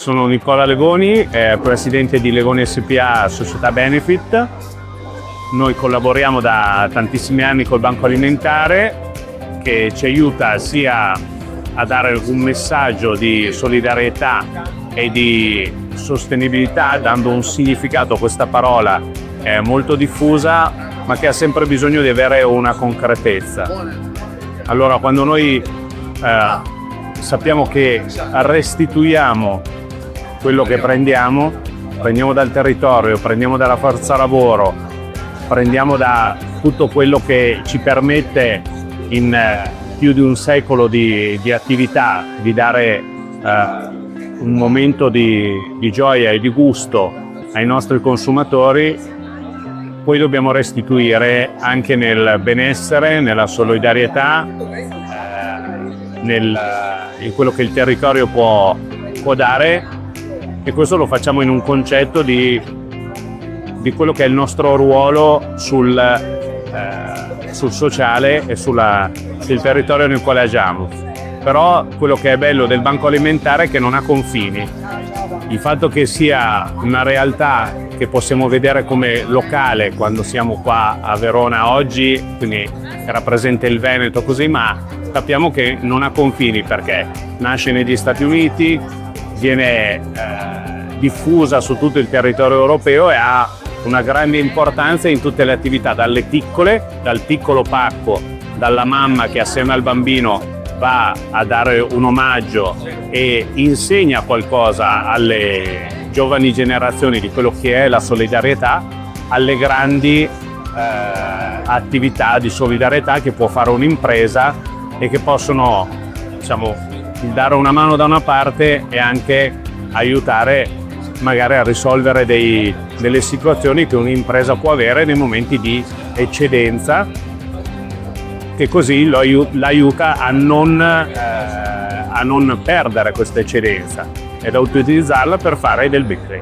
Sono Nicola Legoni, presidente di Legoni SpA Società Benefit. Noi collaboriamo da tantissimi anni col Banco Alimentare, che ci aiuta sia a dare un messaggio di solidarietà e di sostenibilità, dando un significato a questa parola molto diffusa, ma che ha sempre bisogno di avere una concretezza. Allora, quando noi sappiamo che restituiamo quello che prendiamo dal territorio, prendiamo dalla forza lavoro, prendiamo da tutto quello che ci permette in più di un secolo di attività di dare un momento di gioia e di gusto ai nostri consumatori, poi dobbiamo restituire anche nel benessere, nella solidarietà, in quello che il territorio può dare, e questo lo facciamo in un concetto di quello che è il nostro ruolo sul sociale e sul territorio nel quale agiamo. Però quello che è bello del Banco Alimentare è che non ha confini. Il fatto che sia una realtà che possiamo vedere come locale quando siamo qua a Verona oggi, quindi che rappresenta il Veneto così, ma sappiamo che non ha confini perché nasce negli Stati Uniti, viene diffusa su tutto il territorio europeo e ha una grande importanza in tutte le attività, dalle piccole, dal piccolo pacco, dalla mamma che assieme al bambino va a dare un omaggio e insegna qualcosa alle giovani generazioni di quello che è la solidarietà, alle grandi attività di solidarietà che può fare un'impresa e che possono, diciamo, dare una mano da una parte e anche aiutare magari a risolvere delle situazioni che un'impresa può avere nei momenti di eccedenza, che così l'aiuta a non perdere questa eccedenza ed a utilizzarla per fare del business.